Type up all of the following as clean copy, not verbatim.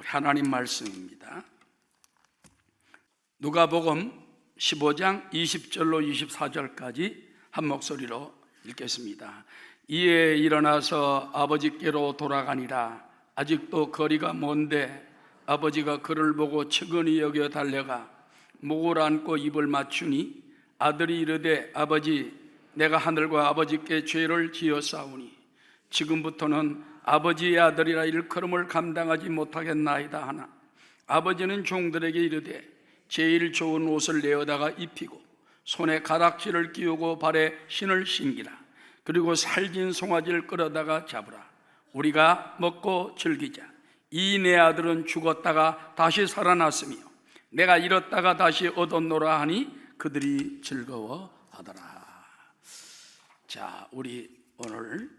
하나님 말씀입니다. 누가복음 15장 20절로 24절까지 한 목소리로 읽겠습니다. 이에 일어나서 아버지께로 돌아가니라. 아직도 거리가 먼데 아버지가 그를 보고 측은히 여겨 달려가 목을 안고 입을 맞추니 아들이 이르되 아버지, 내가 하늘과 아버지께 죄를 지었사오니 지금부터는 아버지의 아들이라 일컬음을 감당하지 못하겠나이다 하나, 아버지는 종들에게 이르되 제일 좋은 옷을 내어다가 입히고 손에 가락지를 끼우고 발에 신을 신기라. 그리고 살진 송아지를 끌어다가 잡으라. 우리가 먹고 즐기자. 이 내 아들은 죽었다가 다시 살아났으며 내가 잃었다가 다시 얻었노라 하니 그들이 즐거워하더라. 자, 우리 오늘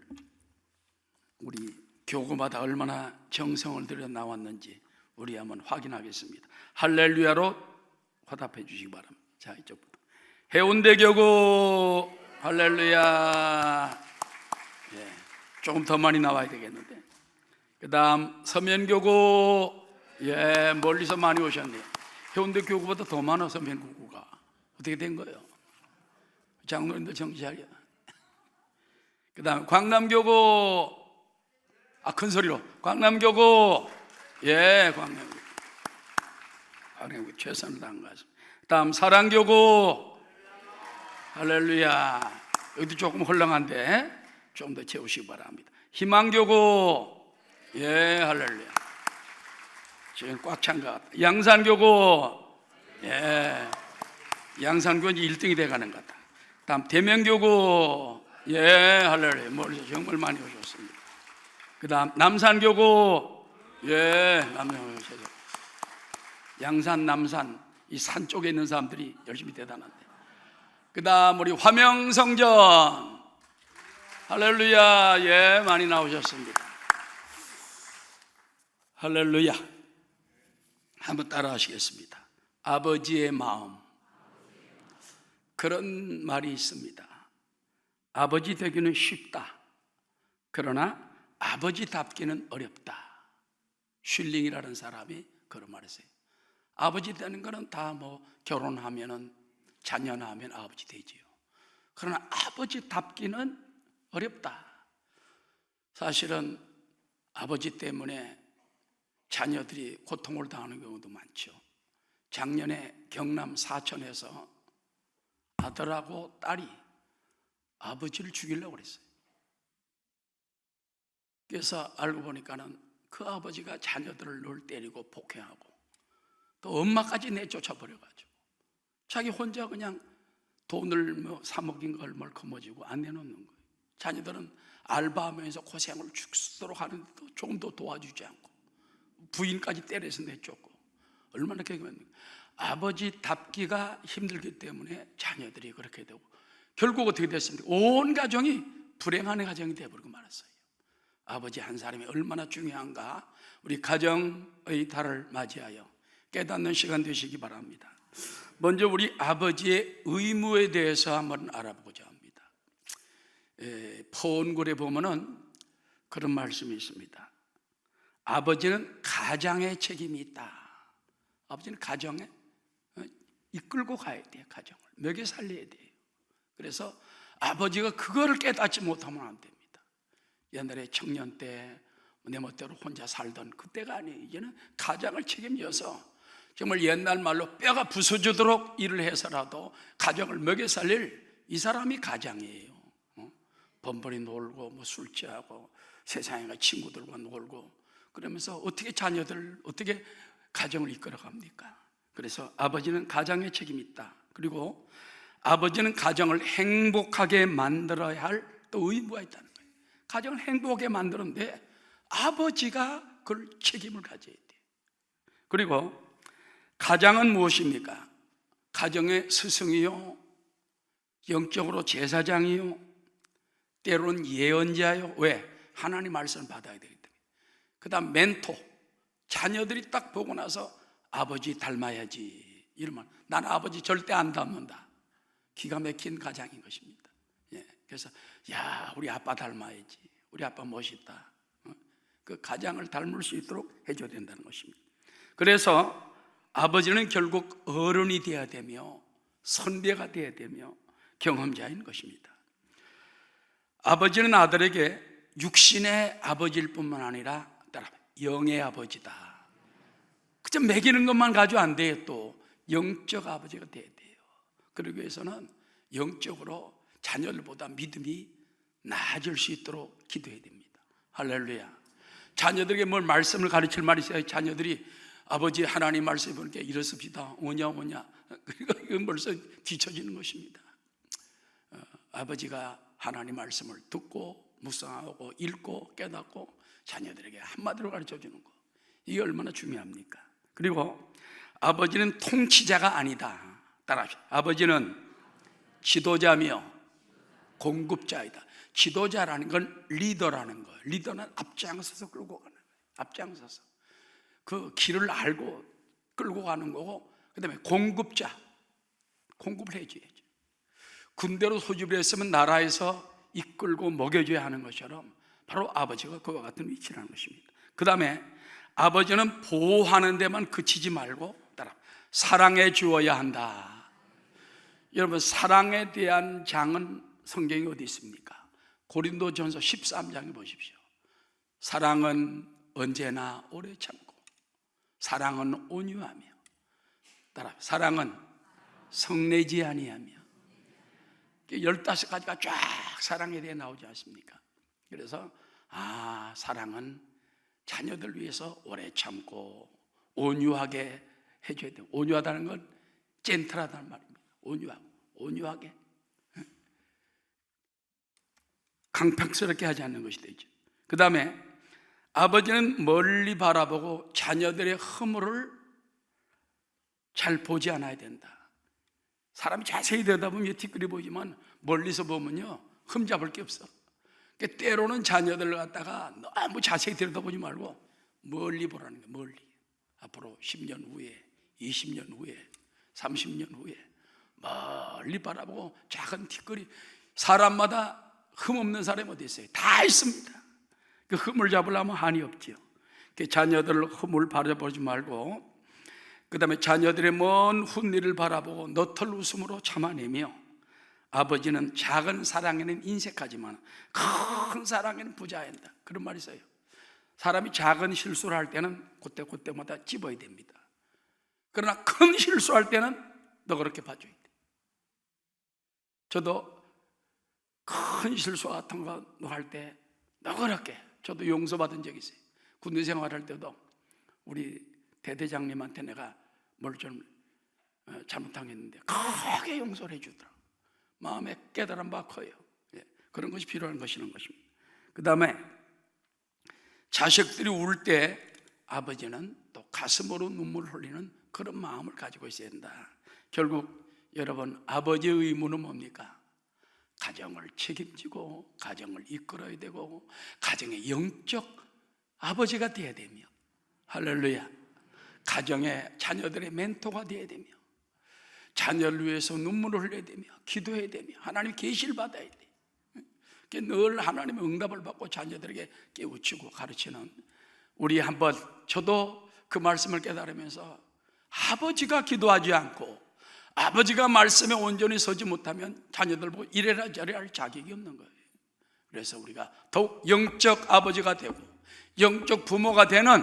우리 교구마다 얼마나 정성을 들여 나왔는지 우리 한번 확인하겠습니다. 할렐루야로 화답해 주시기 바랍니다. 자, 이쪽부터 해운대 교구 할렐루야. 예, 조금 더 많이 나와야 되겠는데. 그 다음 서면교구, 예, 멀리서 많이 오셨네요. 해운대 교구보다 더 많아. 서면교구가 어떻게 된 거예요? 장로님들 정신 차려. 그 다음 광남교구, 큰 소리로 광남교구, 예, 광남교구 최선을 다한 것 같습니다. 다음 사랑교구 할렐루야. 여기도 조금 헐렁한데 좀 더 채우시기 바랍니다. 희망교구, 예, 할렐루야. 지금 꽉 찬 것 같다. 양산교구, 예, 양산교구 이제 1등이 돼가는 것 같다. 다음 대명교구, 예, 할렐루야. 멀리서 정말 많이 오셨습니다. 그 다음 남산교구, 예, 남산, 양산, 남산 이 산 쪽에 있는 사람들이 열심히 대단한데. 그 다음 우리 화명성전 할렐루야, 예, 많이 나오셨습니다. 할렐루야. 한번 따라 하시겠습니다. 아버지의 마음. 그런 말이 있습니다. 아버지 되기는 쉽다. 그러나 아버지답기는 어렵다. 슐링이라는 사람이 그런 말을 했어요. 아버지 되는 거는 다 결혼하면은 자녀 낳으면 아버지 되지요. 그러나 아버지답기는 어렵다. 사실은 아버지 때문에 자녀들이 고통을 당하는 경우도 많죠. 작년에 경남 사천에서 아들하고 딸이 아버지를 죽이려고 그랬어요. 그래서 알고 보니까는 그 아버지가 자녀들을 늘 때리고 폭행하고 또 엄마까지 내쫓아버려가지고 자기 혼자 그냥 돈을 사먹인 걸 거머쥐고 안 내놓는 거예요. 자녀들은 알바하면서 고생을 죽도록 하는데도 조금도 도와주지 않고 부인까지 때려서 내쫓고 얼마나 괴롭습니까? 아버지답기가 힘들기 때문에 자녀들이 그렇게 되고 결국 어떻게 됐습니까? 온 가정이 불행한 가정이 되어버리고 말았어요. 아버지 한 사람이 얼마나 중요한가. 우리 가정의 달을 맞이하여 깨닫는 시간 되시기 바랍니다. 먼저 우리 아버지의 의무에 대해서 한번 알아보고자 합니다. 포온글에 보면은 그런 말씀이 있습니다. 아버지는 가장의 책임이 있다. 아버지는 가정에 이끌고 가야 돼요. 가정을 먹여 살려야 돼요. 그래서 아버지가 그거를 깨닫지 못하면 안 됩니다. 옛날에 청년 때 내 멋대로 혼자 살던 그때가 아니에요. 이제는 가장을 책임져서 정말 옛날 말로 뼈가 부서지도록 일을 해서라도 가정을 먹여 살릴 이 사람이 가장이에요. 번번이 놀고 술 취하고 세상에 친구들과 놀고 그러면서 어떻게 자녀들 어떻게 가정을 이끌어 갑니까? 그래서 아버지는 가장의 책임이 있다. 그리고 아버지는 가정을 행복하게 만들어야 할 또 의무가 있다는 거예요. 가정을 행복하게 만드는데 아버지가 그걸 책임을 가져야 돼요. 그리고 가장은 무엇입니까? 가정의 스승이요, 영적으로 제사장이요, 때로는 예언자요. 왜? 하나님 말씀을 받아야 되기 때문에. 그 다음 멘토. 자녀들이 딱 보고 나서 아버지 닮아야지 이러면 나는 아버지 절대 안 닮는다. 기가 막힌 가장인 것입니다. 예, 그래서 야, 우리 아빠 닮아야지. 우리 아빠 멋있다. 그 가장을 닮을 수 있도록 해줘야 된다는 것입니다. 그래서 아버지는 결국 어른이 되어야 되며 선배가 되어야 되며 경험자인 것입니다. 아버지는 아들에게 육신의 아버지일 뿐만 아니라 영의 아버지다. 그저 먹이는 것만 가지고 안 돼요. 또 영적 아버지가 돼야 돼요. 그러기 위해서는 영적으로 자녀들보다 믿음이 나아질 수 있도록 기도해야 됩니다. 할렐루야. 자녀들에게 뭘 말씀을 가르칠 말이 있어요. 자녀들이 아버지 하나님 말씀해 보니까 이렇습니다. 오냐. 그러니까 이건 벌써 뒤처지는 것입니다. 아버지가 하나님 말씀을 듣고 묵상하고 읽고 깨닫고 자녀들에게 한마디로 가르쳐 주는 거, 이게 얼마나 중요합니까? 그리고 아버지는 통치자가 아니다. 따라합시다. 아버지는 지도자며 공급자이다. 지도자라는 건 리더라는 거예요. 리더는 앞장서서 끌고 가는 거예요. 앞장서서 그 길을 알고 끌고 가는 거고, 그 다음에 공급자, 공급을 해줘야죠. 군대로 소집을 했으면 나라에서 이끌고 먹여줘야 하는 것처럼 바로 아버지가 그와 같은 위치라는 것입니다. 그 다음에 아버지는 보호하는 데만 그치지 말고 사랑해 주어야 한다. 여러분, 사랑에 대한 장은 성경에 어디 있습니까? 고린도전서 13장에 보십시오. 사랑은 언제나 오래 참고, 사랑은 온유하며, 사랑은 성내지 아니하며. 15가지가 쫙 사랑에 대해 나오지 않습니까? 그래서 사랑은 자녀들 위해서 오래 참고 온유하게 해줘야 돼요. 온유하다는 건 젠틀하다는 말입니다. 온유하게 강팍스럽게 하지 않는 것이 되죠. 그 다음에 아버지는 멀리 바라보고 자녀들의 허물을 잘 보지 않아야 된다. 사람이 자세히 들여다보면 티끌이 보이지만 멀리서 보면요 흠잡을 게 없어. 그러니까 때로는 자녀들을 갖다가 너무 자세히 들여다보지 말고 멀리 보라는 거예요. 멀리. 앞으로 10년 후에, 20년 후에, 30년 후에 멀리 바라보고 작은 티끌이, 사람마다 흠 없는 사람이 어디 있어요? 다 있습니다. 그 흠을 잡으려면 한이 없죠. 자녀들 흠을 바라보지 말고, 그 다음에 자녀들의 먼 훗일을 바라보고 너털 웃음으로 참아내며, 아버지는 작은 사랑에는 인색하지만 큰 사랑에는 부자한다. 그런 말이 있어요. 사람이 작은 실수를 할 때는 그때마다 찝어야 됩니다. 그러나 큰 실수할 때는 너그럽게 봐줘야 돼. 저도 큰 실수 같은 거 할 때 너그럽게, 저도 용서받은 적이 있어요. 군대 생활할 때도 우리 대대장님한테 내가 뭘 좀 잘못당했는데 크게 용서를 해주더라고요. 마음에 깨달은 바 커요. 그런 것이 필요한 것이라는 것입니다. 그 다음에 자식들이 울 때 아버지는 또 가슴으로 눈물을 흘리는 그런 마음을 가지고 있어야 된다. 결국 여러분, 아버지의 의무는 뭡니까? 가정을 책임지고 가정을 이끌어야 되고 가정의 영적 아버지가 되어야 되며, 할렐루야, 가정의 자녀들의 멘토가 되어야 되며, 자녀를 위해서 눈물을 흘려야 되며 기도해야 되며 하나님 계시를 받아야 돼. 늘 하나님의 응답을 받고 자녀들에게 깨우치고 가르치는 우리 한번, 저도 그 말씀을 깨달으면서 아버지가 기도하지 않고 아버지가 말씀에 온전히 서지 못하면 자녀들 보고 이래라 저래라 할 자격이 없는 거예요. 그래서 우리가 더욱 영적 아버지가 되고 영적 부모가 되는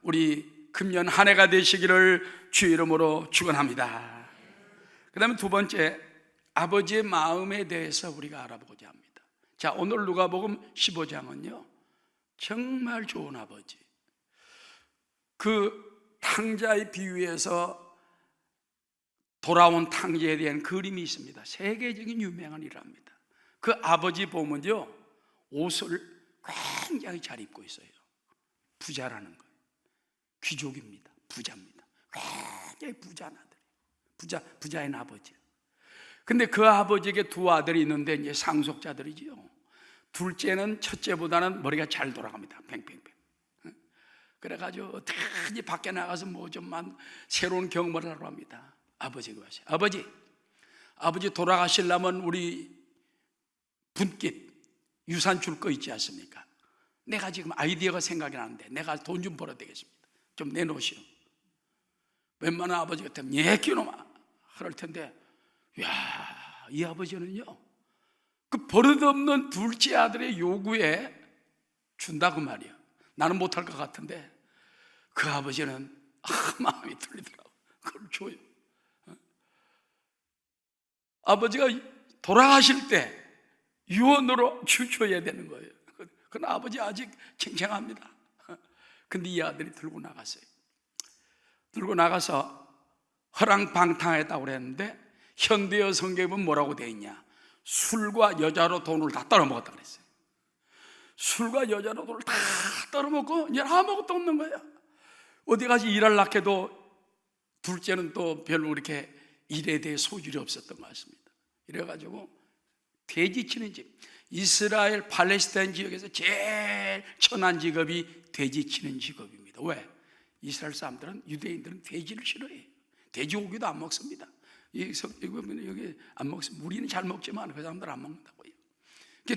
우리 금년 한 해가 되시기를 주 이름으로 축원합니다. 그 다음에 두 번째, 아버지의 마음에 대해서 우리가 알아보고자 합니다. 자, 오늘 누가복음 15장은요 정말 좋은 아버지, 그 탕자의 비유에서 돌아온 탕자에 대한 그림이 있습니다. 세계적인 유명한 일합니다. 그 아버지 보면요 옷을 굉장히 잘 입고 있어요. 부자라는 거예요. 귀족입니다. 부자입니다. 굉장히 부자한 아들, 부자인 아버지. 근데 그 아버지에게 두 아들이 있는데 이제 상속자들이지요. 둘째는 첫째보다는 머리가 잘 돌아갑니다. 팽팽팽. 그래가지고 어떻게 밖에 나가서 뭐 좀만 새로운 경험을 하러 합니다. 아버지가 와서, 아버지 돌아가시려면 우리 분깃 유산 줄 거 있지 않습니까? 내가 지금 아이디어가 생각이 나는데 내가 돈 좀 벌어야 되겠습니다. 좀 내놓으시오. 웬만한 아버지 같으면 예 끼놈아 그럴 텐데, 야, 이 아버지는요 그 버릇없는 둘째 아들의 요구에 준다고 말이야. 나는 못할 것 같은데 그 아버지는 마음이 틀리더라고. 그걸 줘요. 아버지가 돌아가실 때 유언으로 줘야 되는 거예요. 그건 아버지 아직 쟁쟁합니다. 근데 이 아들이 들고 나갔어요. 들고 나가서 허랑방탕했다고 그랬는데 현대어 성경은 뭐라고 되어 있냐? 술과 여자로 돈을 다 떨어먹었다 그랬어요. 술과 여자로 돈을 다 떨어먹고 이제 아무것도 없는 거예요. 어디 가서 일하려고 해도 둘째는 또 별로 그렇게 일에 대해 소질이 없었던 것 같습니다. 이래가지고 돼지 치는 집, 이스라엘 팔레스타인 지역에서 제일 천한 직업이 돼지 치는 직업입니다. 왜? 이스라엘 사람들은, 유대인들은 돼지를 싫어해요. 돼지고기도 안 먹습니다. 여기 안 먹습니다. 우리는 잘 먹지만 그 사람들은 안 먹는다고요.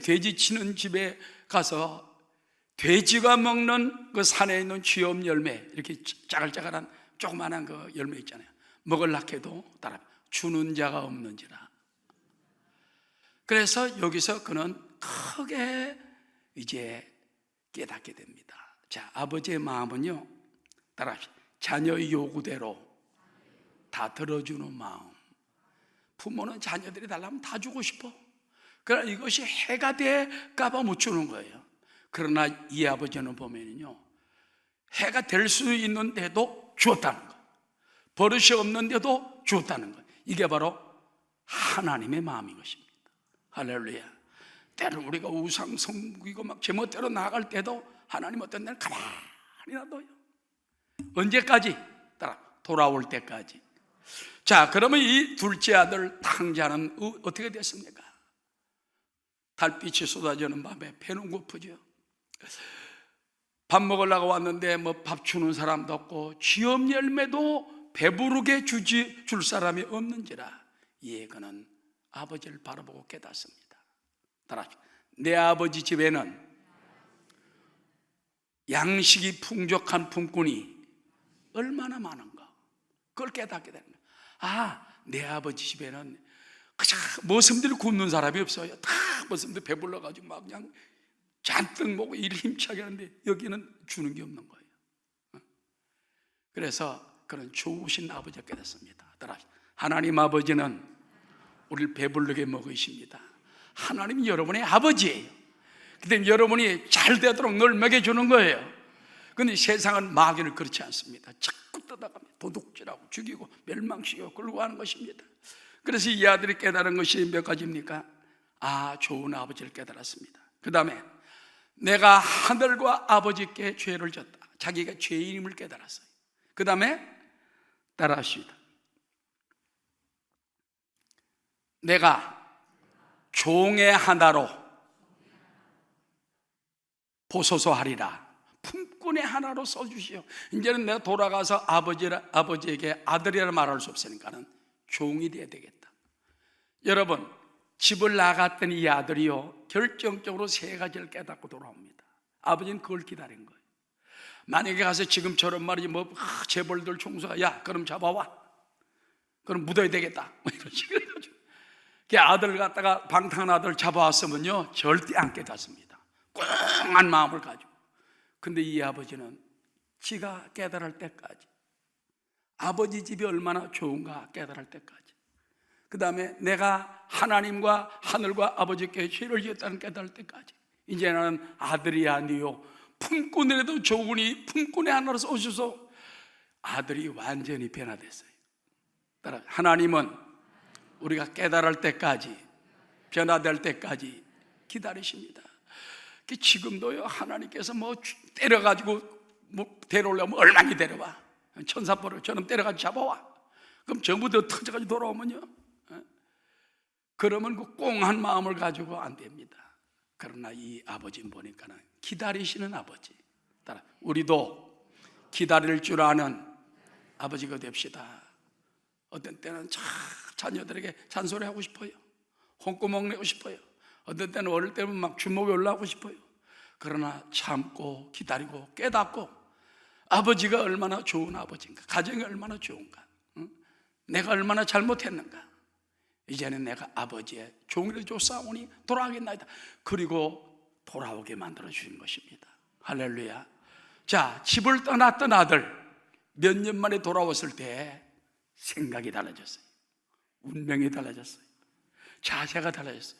돼지 치는 집에 가서 돼지가 먹는 그 산에 있는 쥐엄 열매, 이렇게 짜글짜글한 조그만한 그 열매 있잖아요. 먹으려고 해도 따라 주는 자가 없는지라. 그래서 여기서 그는 크게 이제 깨닫게 됩니다. 자, 아버지의 마음은요, 따라합시다. 자녀의 요구대로 다 들어주는 마음. 부모는 자녀들이 달라면 다 주고 싶어. 그러나 이것이 해가 될까봐 못 주는 거예요. 그러나 이 아버지는 보면요, 해가 될 수 있는데도 주었다는 거, 버릇이 없는데도 주었다는 거. 이게 바로 하나님의 마음인 것입니다. 할렐루야. 때로 우리가 우상 섬기고 막 제멋대로 나아갈 때도 하나님 어떤 날 가만히 놔둬요. 언제까지? 따라 돌아올 때까지. 자, 그러면 이 둘째 아들 탕자는 어떻게 됐습니까? 달빛이 쏟아지는 밤에 배는 고프죠. 밥 먹으려고 왔는데 뭐 밥 주는 사람도 없고 쥐엄 열매도 배부르게 줄 사람이 없는지라 이에 그는 아버지를 바라보고 깨닫습니다. 따라, 내 아버지 집에는 양식이 풍족한 품꾼이 얼마나 많은가, 그걸 깨닫게 되는 거예요. 아, 내 아버지 집에는 그저 머슴들 굶는 사람이 없어요. 다 머슴들 배불러가지고 막 그냥 잔뜩 먹고 일 힘차게 하는데 여기는 주는 게 없는 거예요. 그래서 그런 좋으신 아버지가 깨닫습니다. 따라, 하나님 아버지는 우리를 배불르게 먹으십니다. 하나님이 여러분의 아버지예요. 그때 여러분이 잘 되도록 늘 먹여주는 거예요. 그런데 세상은 마귀를 그렇지 않습니다. 자꾸 뜯어가며 도둑질하고 죽이고 멸망시키고 끌고 가는 것입니다. 그래서 이 아들이 깨달은 것이 몇 가지입니까? 아, 좋은 아버지를 깨달았습니다. 그 다음에 내가 하늘과 아버지께 죄를 졌다. 자기가 죄인임을 깨달았어요. 그 다음에 따라하십니다. 내가 종의 하나로 보소서 하리라. 품꾼의 하나로 써주시오. 이제는 내가 돌아가서 아버지에게 아들이라 말할 수 없으니까는 종이 돼야 되겠다. 여러분, 집을 나갔던 이 아들이요, 결정적으로 세 가지를 깨닫고 돌아옵니다. 아버지는 그걸 기다린 거예요. 만약에 가서 지금처럼 말이지 뭐 재벌들 총수가 야 그럼 잡아와, 그럼 묻어야 되겠다 뭐 이런 식으로 해가지고 그 아들 갖다가 방탕한 아들 잡아왔으면요 절대 안 깨닫습니다. 꽁한 마음을 가지고. 근데 이 아버지는 지가 깨달을 때까지, 아버지 집이 얼마나 좋은가 깨달을 때까지, 그 다음에 내가 하나님과 하늘과 아버지께 죄를 지었다는 깨달을 때까지, 이제 나는 아들이 아니요 품꾼이라도 좋으니 품꾼의 하나로 써주셔서 아들이 완전히 변화됐어요. 따라, 하나님은 우리가 깨달을 때까지, 변화될 때까지 기다리십니다. 지금도요, 하나님께서 뭐 때려가지고 뭐 데려오려면 얼마나 데려와, 천사벌처럼 때려가지고 잡아와, 그럼 전부 다 터져가지고 돌아오면요, 그러면 그 꽁한 마음을 가지고 안 됩니다. 그러나 이 아버지는 보니까는 기다리시는 아버지. 따라 우리도 기다릴 줄 아는 아버지가 됩시다. 어떤 때는 자녀들에게 잔소리하고 싶어요. 홍구멍 내고 싶어요. 어떤 때는 어릴 때는 막 주먹에 올라가고 싶어요. 그러나 참고 기다리고 깨닫고 아버지가 얼마나 좋은 아버지인가, 가정이 얼마나 좋은가, 내가 얼마나 잘못했는가, 이제는 내가 아버지의 종을 쫓아오니 돌아가겠나이다. 그리고 돌아오게 만들어 주신 것입니다. 할렐루야. 자, 집을 떠났던 아들 몇 년 만에 돌아왔을 때 생각이 달라졌어요. 운명이 달라졌어요. 자세가 달라졌어요.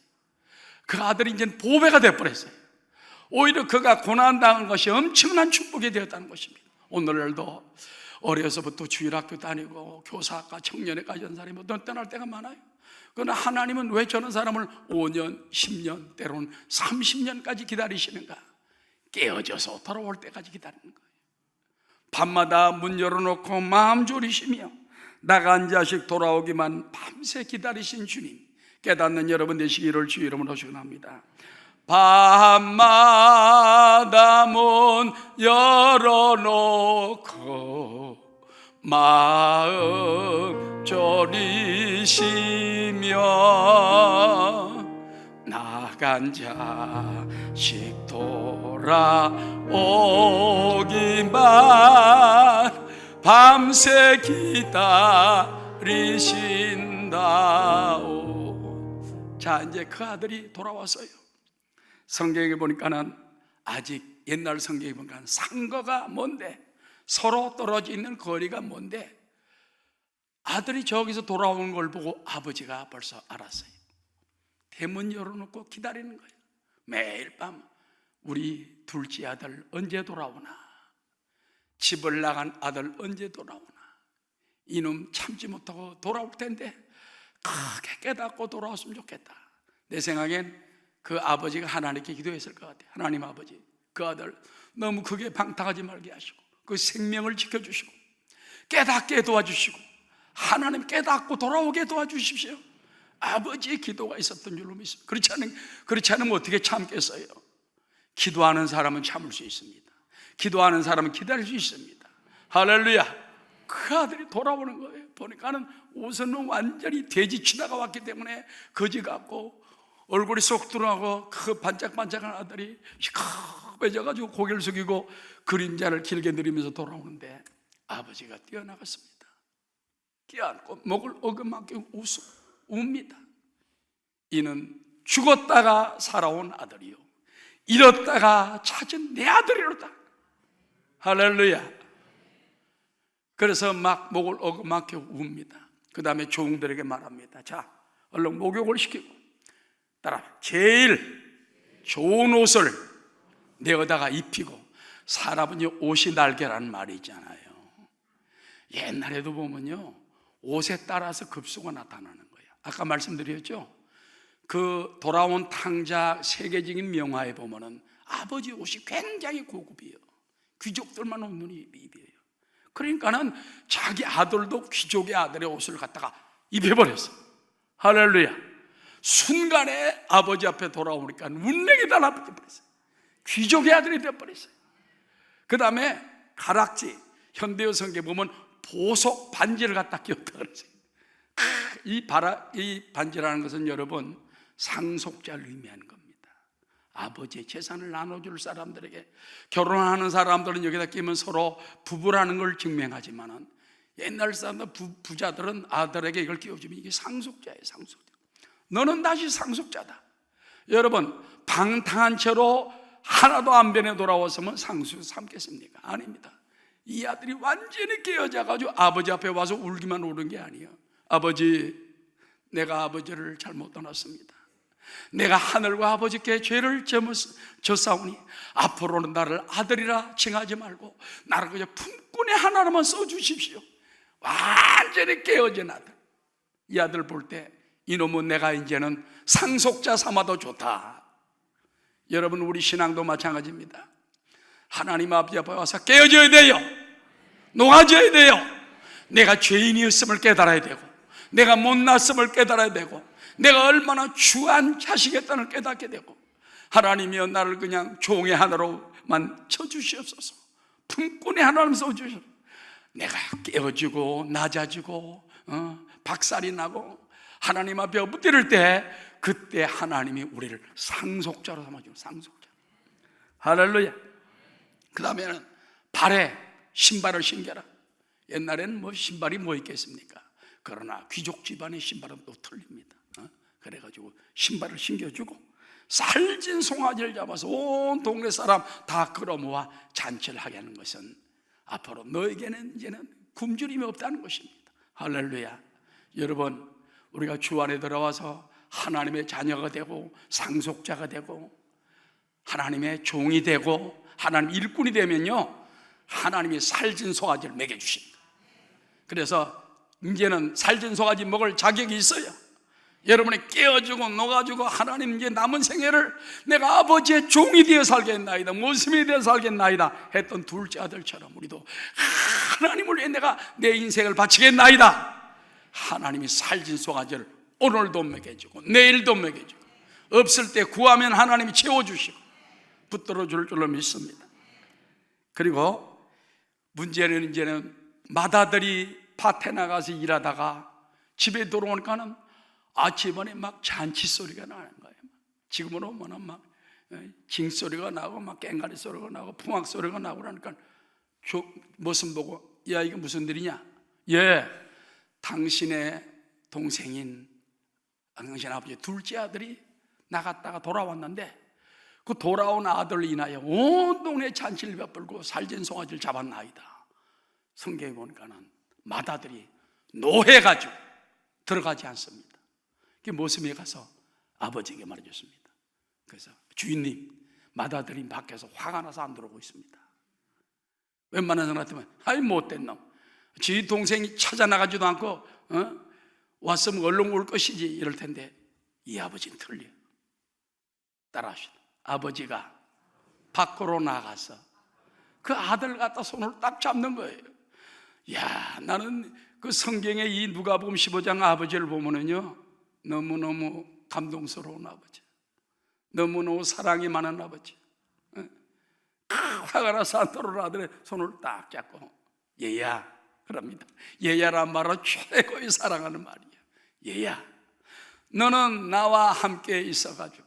그 아들이 이제 보배가 되어버렸어요. 오히려 그가 고난당한 것이 엄청난 축복이 되었다는 것입니다. 오늘날도 어려서부터 주일학교 다니고 교사학과 청년회까지 한 사람이 떠날 때가 많아요. 그러나 하나님은 왜 저런 사람을 5년, 10년, 때로는 30년까지 기다리시는가? 깨어져서 돌아올 때까지 기다리는 거예요. 밤마다 문 열어놓고 마음 졸이시며 나간 자식 돌아오기만 밤새 기다리신 주님, 깨닫는 여러분 되시기를 주 이름으로 축원합니다. 밤마다 문 열어놓고 마음 졸이시며 나간 자식 돌아오기만 밤새 기다리신다오. 자, 이제 그 아들이 돌아왔어요. 성경에 보니까는 아직 옛날 성경에 보니까 상거가 뭔데, 서로 떨어져 있는 거리가 뭔데, 아들이 저기서 돌아오는 걸 보고 아버지가 벌써 알았어요. 대문 열어놓고 기다리는 거예요. 매일 밤 우리 둘째 아들 언제 돌아오나, 집을 나간 아들 언제 돌아오나, 이놈 참지 못하고 돌아올 텐데 크게 깨닫고 돌아왔으면 좋겠다. 내 생각엔 그 아버지가 하나님께 기도했을 것 같아요. 하나님 아버지, 그 아들 너무 크게 방탕하지 말게 하시고 그 생명을 지켜주시고 깨닫게 도와주시고 하나님 깨닫고 돌아오게 도와주십시오. 아버지의 기도가 있었던 줄로 믿습니다. 그렇지 않으면 어떻게 참겠어요? 기도하는 사람은 참을 수 있습니다. 기도하는 사람은 기다릴 수 있습니다. 할렐루야. 그 아들이 돌아오는 거예요. 보니까는 우선은 완전히 돼지치다가 왔기 때문에 거지 같고 얼굴이 쏙 들어가고 그 반짝반짝한 아들이 시커매져가지고 고개를 숙이고 그림자를 길게 내리면서 돌아오는데 아버지가 뛰어나갔습니다. 끼안고 목을 어긋맞게 웁니다. 이는 죽었다가 살아온 아들이요, 잃었다가 찾은 내 아들이로다. 할렐루야. 그래서 막 목을 어긋맞게 웁니다. 그 다음에 종들에게 말합니다. 자, 얼른 목욕을 시키고 따라 제일 좋은 옷을 내어다가 입히고, 사람은 옷이 날개라는 말이 있잖아요. 옛날에도 보면요, 옷에 따라서 급수가 나타나는 거예요. 아까 말씀드렸죠? 그 돌아온 탕자 세계적인 명화에 보면은 아버지 옷이 굉장히 고급이에요. 귀족들만 입는 입이에요. 그러니까는 자기 아들도 귀족의 아들의 옷을 갖다가 입혀버렸어요. 할렐루야. 순간에 아버지 앞에 돌아오니까 운명이 달라버렸어요. 귀족의 아들이 되어버렸어요. 그 다음에 가락지, 현대어 성경에 보면 보석 반지를 갖다 끼웠다 그러죠. 이 반지라는 것은 여러분 상속자를 의미하는 겁니다. 아버지의 재산을 나눠줄 사람들에게, 결혼하는 사람들은 여기다 끼면 서로 부부라는 걸 증명하지만은 옛날 사람들 부자들은 아들에게 이걸 끼워주면 이게 상속자예요. 상속자. 너는 다시 상속자다. 여러분, 방탕한 채로 하나도 안 변해 돌아왔으면 상속자 삼겠습니까? 아닙니다. 이 아들이 완전히 깨어져가지고 아버지 앞에 와서 울기만 우는 게 아니에요. 아버지, 내가 아버지를 잘못 떠났습니다. 내가 하늘과 아버지께 죄를 졌사오니 앞으로는 나를 아들이라 칭하지 말고 나를 그냥 품꾼의 하나로만 써주십시오. 완전히 깨어진 아들. 이 아들 볼 때 이놈은 내가 이제는 상속자 삼아도 좋다. 여러분, 우리 신앙도 마찬가지입니다. 하나님 아버지 앞에 와서 깨어져야 돼요. 녹아져야 돼요. 내가 죄인이었음을 깨달아야 되고, 내가 못났음을 깨달아야 되고, 내가 얼마나 추한 자식이었다는 걸 깨닫게 되고, 하나님이여 나를 그냥 종의 하나로만 쳐주시옵소서. 품꾼의 하나로 써주시옵소서. 내가 깨어지고 낮아지고 박살이 나고 하나님 앞에 엎드릴 때, 그때 하나님이 우리를 상속자로 삼아주는, 상속자. 할렐루야. 그 다음에는 발에 신발을 신겨라. 옛날에는 뭐 신발이 뭐 있겠습니까? 그러나 귀족 집안의 신발은 또 틀립니다. 그래가지고 신발을 신겨주고 살찐 송아지를 잡아서 온 동네 사람 다 끌어모아 잔치를 하게 하는 것은 앞으로 너에게는 이제는 굶주림이 없다는 것입니다. 할렐루야. 여러분, 우리가 주 안에 들어와서 하나님의 자녀가 되고 상속자가 되고 하나님의 종이 되고 하나님 일꾼이 되면요, 하나님이 살찐 송아지를 먹여주십니다. 그래서 이제는 살찐 송아지 먹을 자격이 있어요. 여러분이 깨어주고 녹아주고 하나님 이제 남은 생애를 내가 아버지의 종이 되어 살겠나이다, 모습이 되어 살겠나이다 했던 둘째 아들처럼 우리도 하나님을 위해 내가 내 인생을 바치겠나이다. 하나님이 살찐 송아지를 오늘도 먹여주고 내일도 먹여주고 없을 때 구하면 하나님이 채워주시고 붙들어 줄 줄로 믿습니다. 그리고 문제는 이제는 마다들이 밭에 나가서 일하다가 집에 들어오니까는 아침에 막 잔치 소리가 나는 거예요. 지금으로 보면 막 징소리가 나고 막 깽가리 소리가 나고 풍악 소리가 나고 그러니까 무슨 보고, 야 이게 무슨 일이냐? 예, 당신의 동생인 당신 아버지 둘째 아들이 나갔다가 돌아왔는데 그 돌아온 아들을 인하여 온 동네 잔치를 베풀고 살찐 송아지를 잡았나이다. 성경에 보니까는 맏아들이 노해가지고 들어가지 않습니다. 그 모습에 가서 아버지에게 말해줬습니다. 그래서 주인님, 맏아들이 밖에서 화가 나서 안 들어오고 있습니다. 웬만한 사람 같으면 아이 못된 놈, 지 동생이 찾아나가지도 않고 왔으면 얼른 올 것이지 이럴 텐데 이 아버지는 틀려. 따라하시다. 아버지가 밖으로 나가서 그 아들 갖다 손을 딱 잡는 거예요. 야, 나는 그 성경의 이 누가복음 15장 아버지를 보면은요, 너무너무 감동스러운 아버지, 너무너무 사랑이 많은 아버지. 화가 나서 안 들어오는 아들의 손을 딱 잡고 얘야 그럽니다. 얘야란 말은 최고의 사랑하는 말이야. 얘야, 너는 나와 함께 있어가지고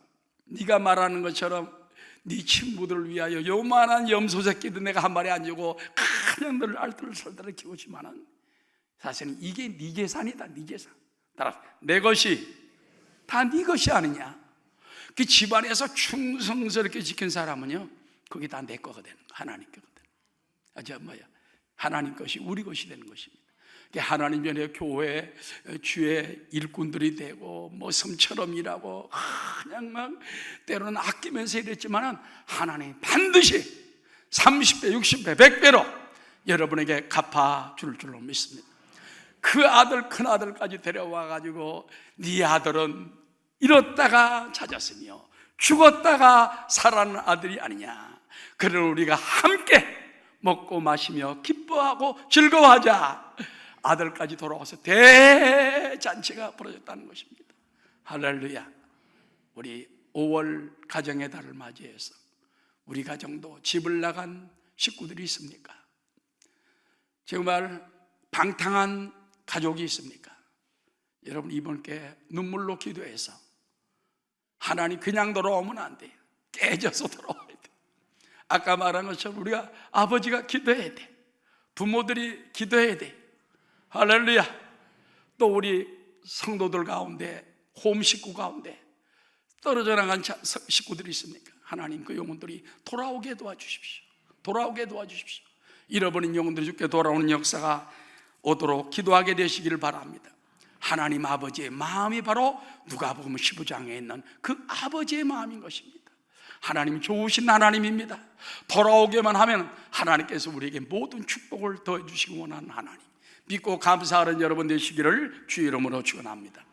네가 말하는 것처럼 네 친구들을 위하여 요만한 염소 새끼도 내가 한 마리 안 주고 그냥 너를 알뜰살뜰하게 키우지만은 사실은 이게 네 재산이다. 네 재산. 따라서 내 것이 다 네 것이 아니냐. 그 집안에서 충성스럽게 지킨 사람은요, 그게 다 내 거거든. 하나님 거거든. 하나님 것이 우리 것이 되는 것입니다. 하나님 전에 교회 주의 일꾼들이 되고 뭐 섬처럼 일하고 그냥 막 때로는 아끼면서 일했지만 하나님 반드시 30배, 60배, 100배로 여러분에게 갚아줄 줄로 믿습니다. 그 아들, 큰 아들까지 데려와 가지고 네 아들은 잃었다가 찾았으며 죽었다가 살아난 아들이 아니냐. 그러나 우리가 함께 먹고 마시며 기뻐하고 즐거워하자. 아들까지 돌아와서 대잔치가 벌어졌다는 것입니다. 할렐루야. 우리 5월 가정의 달을 맞이해서 우리 가정도 집을 나간 식구들이 있습니까? 정말 방탕한 가족이 있습니까? 여러분, 이번께 눈물로 기도해서 하나님 그냥 돌아오면 안 돼요. 깨져서 돌아와야 돼요. 아까 말한 것처럼 우리가 아버지가 기도해야 돼. 부모들이 기도해야 돼. 할렐루야. 또 우리 성도들 가운데, 홈 식구 가운데 떨어져 나간 식구들이 있습니까? 하나님 그 영혼들이 돌아오게 도와주십시오. 돌아오게 도와주십시오. 잃어버린 영혼들이 주께 돌아오는 역사가 오도록 기도하게 되시기를 바랍니다. 하나님 아버지의 마음이 바로 누가복음 15장에 있는 그 아버지의 마음인 것입니다. 하나님 좋으신 하나님입니다. 돌아오게만 하면 하나님께서 우리에게 모든 축복을 더해 주시기 원하는 하나님, 믿고 감사하는 여러분 되시기를 주의 이름으로 축원합니다.